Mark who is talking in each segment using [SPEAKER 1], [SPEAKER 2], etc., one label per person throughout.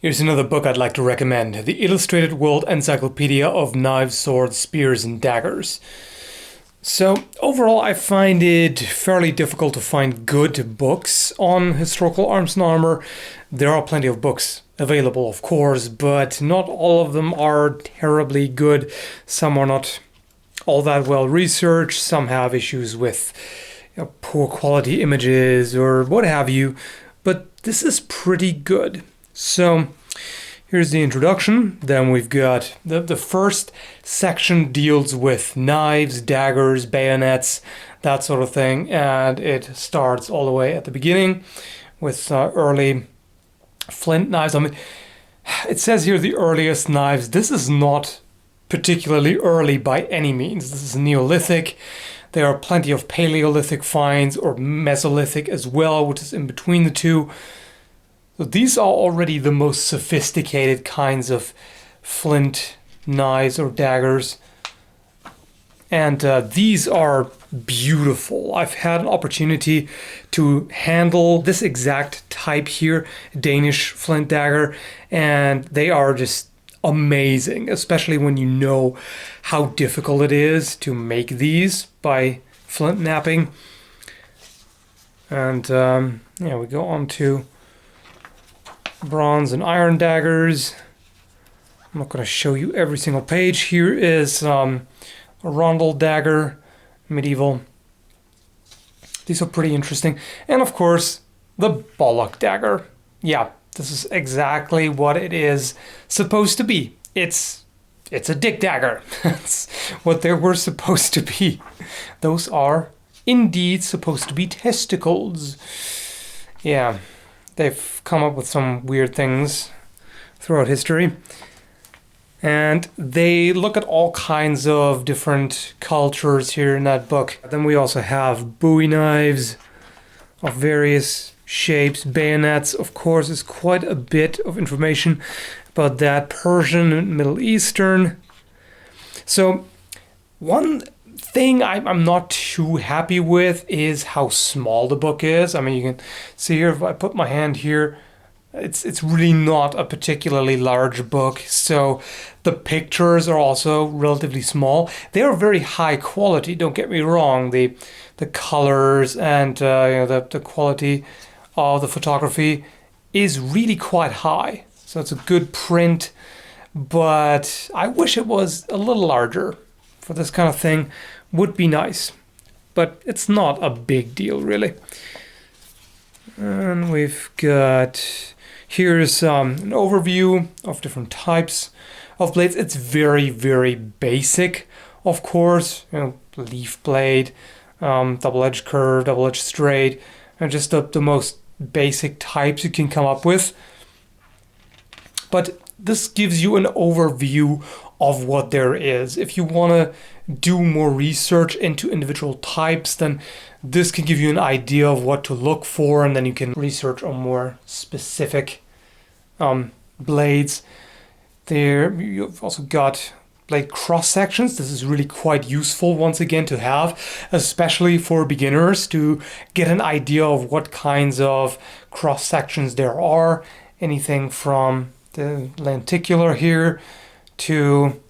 [SPEAKER 1] Here's another book I'd like to recommend, The Illustrated World Encyclopedia of Knives, Swords, Spears, and Daggers. So, overall, I find it fairly difficult to find good books on historical arms and armor. There are plenty of books available, of course, but not all of them are terribly good. Some are not all that well researched. Some have issues with poor quality images or what have you. But this is pretty good. So here's the introduction. Then we've got the first section deals with knives, daggers, bayonets, that sort of thing. And it starts all the way at the beginning with early Flint knives. I mean, it says here the earliest knives. This is not particularly early by any means. This is Neolithic. There are plenty of Paleolithic finds or Mesolithic as well, which is in between the two. So these are already the most sophisticated kinds of flint knives or daggers. And these are beautiful. I've had an opportunity to handle this exact type here, Danish flint dagger, and they are just amazing, especially when you know how difficult it is to make these by flint knapping. And we go on to bronze and iron daggers. I'm not going to show you every single page. Here is a rondel dagger, medieval. These are pretty interesting. And of course, the bollock dagger. Yeah, this is exactly what it is supposed to be. It's a dick dagger. That's what they were supposed to be. Those are indeed supposed to be testicles. Yeah. They've come up with some weird things throughout history. And they look at all kinds of different cultures here in that book. Then we also have Bowie knives of various shapes. Bayonets, of course, is quite a bit of information about that. Persian and Middle Eastern. So one thing I'm not too happy with is how small the book is. I mean, you can see here, if I put my hand here, it's really not a particularly large book. So the pictures are also relatively small. They are very high quality, don't get me wrong. The colors and the quality of the photography is really quite high. So it's a good print, but I wish it was a little larger. For this kind of thing would be nice, but it's not a big deal really. And we've got, here's an overview of different types of blades. It's very, very basic, of course. Leaf blade, double-edged curve, double-edged straight, and just the most basic types you can come up with. But this gives you an overview of what there is. If you want to do more research into individual types, then this can give you an idea of what to look for, and then you can research on more specific blades. There you've also got blade cross sections. This is really quite useful once again to have, especially for beginners, to get an idea of what kinds of cross sections there are. Anything from the lenticular here to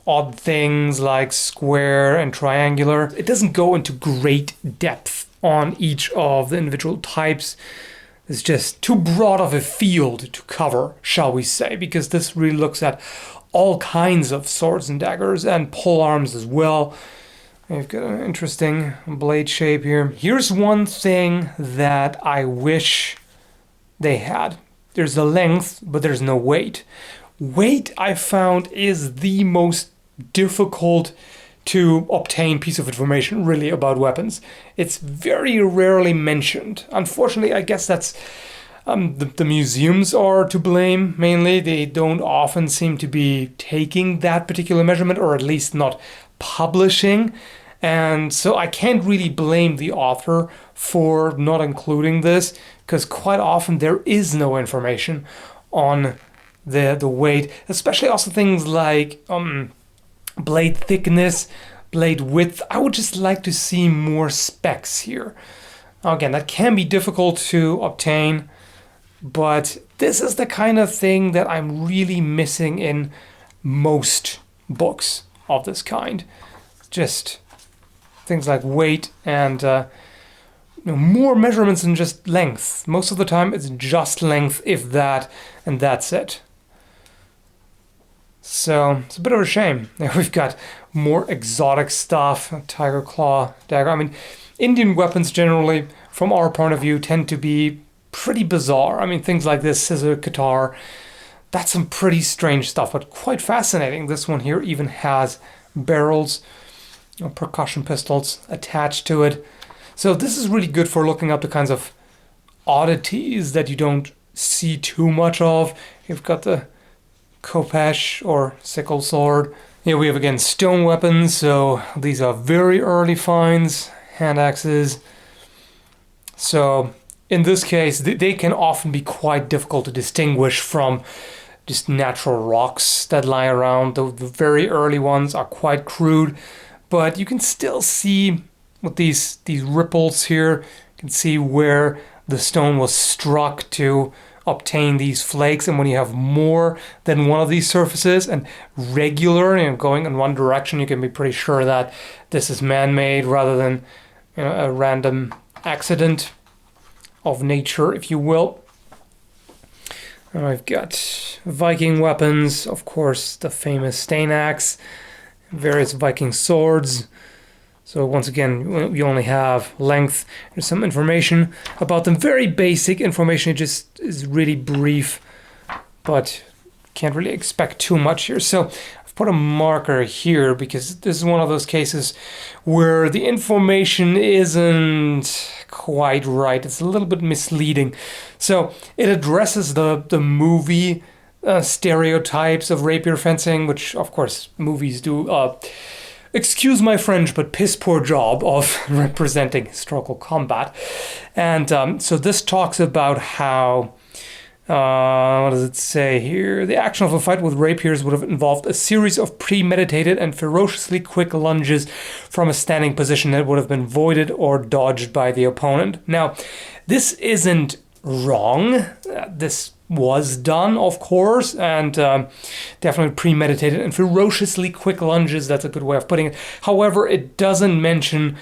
[SPEAKER 1] odd things like square and triangular. It doesn't go into great depth on each of the individual types. It's just too broad of a field to cover, shall we say, because this really looks at all kinds of swords and daggers and pole arms as well. We've got an interesting blade shape here. Here's one thing that I wish they had. There's the length, but there's no weight. Weight, I found, is the most difficult to obtain piece of information really about weapons. It's very rarely mentioned. Unfortunately, I guess that's the museums are to blame mainly. They don't often seem to be taking that particular measurement, or at least not publishing. And so I can't really blame the author for not including this, because quite often there is no information on the weight, especially also things like blade thickness, blade width. I would just like to see more specs here. Again, that can be difficult to obtain, but this is the kind of thing that I'm really missing in most books of this kind. Just things like weight and more measurements than just length. Most of the time it's just length, if that, and that's it. So it's a bit of a shame. We've got more exotic stuff, tiger claw, dagger. I mean, Indian weapons generally, from our point of view, tend to be pretty bizarre. I mean, things like this scissor guitar, that's some pretty strange stuff, but quite fascinating. This one here even has barrels, percussion pistols attached to it. So this is really good for looking up the kinds of oddities that you don't see too much of. You've got the Khopesh or Sickle Sword. Here we have again stone weapons, so these are very early finds, hand axes. So in this case, they can often be quite difficult to distinguish from just natural rocks that lie around. The very early ones are quite crude, but you can still see with these ripples here, you can see where the stone was struck to obtain these flakes. And when you have more than one of these surfaces and regular and going in one direction, you can be pretty sure that this is man-made rather than a random accident of nature, if you will. And I've got Viking weapons, of course, the famous Stain Axe, various Viking swords. So once again, we only have length. There's some information about them, very basic information. It just is really brief, but can't really expect too much here. So I've put a marker here because this is one of those cases where the information isn't quite right. It's a little bit misleading. So it addresses the movie stereotypes of rapier fencing, which of course movies do. Excuse my French, but piss poor job of representing historical combat. And so this talks about how, what does it say here? The action of a fight with rapiers would have involved a series of premeditated and ferociously quick lunges from a standing position that would have been voided or dodged by the opponent. Now, this isn't wrong. This was done, of course, and definitely premeditated and ferociously quick lunges. That's a good way of putting it. However, it doesn't mention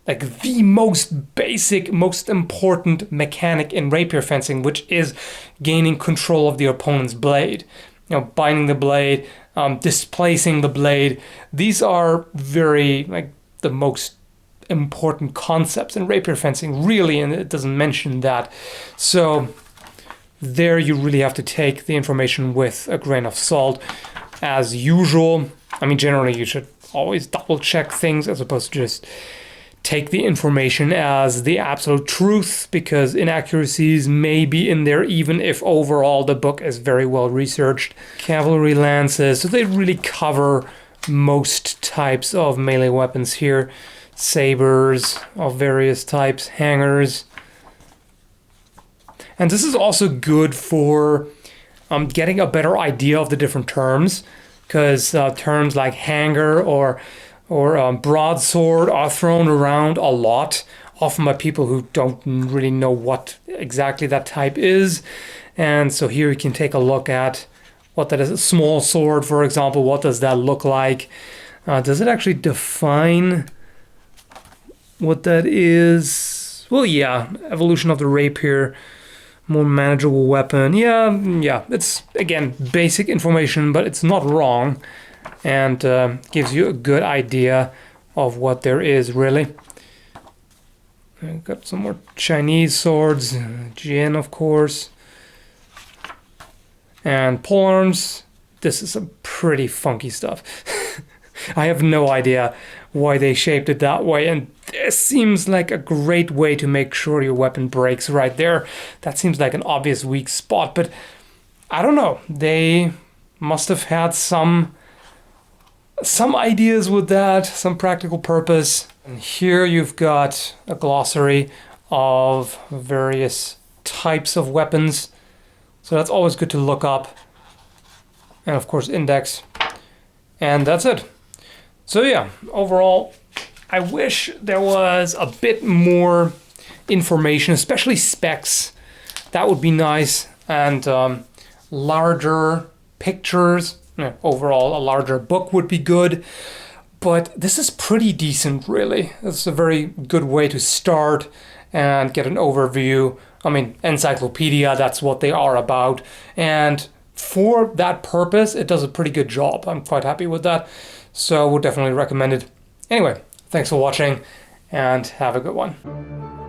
[SPEAKER 1] like the most basic, most important mechanic in rapier fencing, which is gaining control of the opponent's blade. Binding the blade, displacing the blade. These are very the most important concepts in rapier fencing, really, and it doesn't mention that. So there you really have to take the information with a grain of salt, as usual. I mean, generally you should always double check things as opposed to just take the information as the absolute truth, because inaccuracies may be in there even if overall the book is very well researched. Cavalry lances, so they really cover most types of melee weapons here. Sabers of various types, hangers. And this is also good for getting a better idea of the different terms, because terms like hanger or broadsword are thrown around a lot, often by people who don't really know what exactly that type is. And so here you can take a look at what that is. A small sword, for example, what does that look like? Does it actually define what that is? Well, yeah, evolution of the rapier. More manageable weapon. Yeah, it's, again, basic information, but it's not wrong, and gives you a good idea of what there is, really. I've got some more Chinese swords, Jin, of course, and polearms. This is some pretty funky stuff. I have no idea why they shaped it that way, and this seems like a great way to make sure your weapon breaks right there. That seems like an obvious weak spot, but I don't know. They must have had some ideas with that, some practical purpose. And here you've got a glossary of various types of weapons, so that's always good to look up. And of course index, and that's it. So yeah, overall, I wish there was a bit more information, especially specs. That would be nice. and larger pictures. Overall, a larger book would be good. But this is pretty decent, really. It's a very good way to start and get an overview. I mean, Encyclopedia, that's what they are about. And for that purpose, it does a pretty good job. I'm quite happy with that. So would definitely recommend it. Anyway, thanks for watching and have a good one.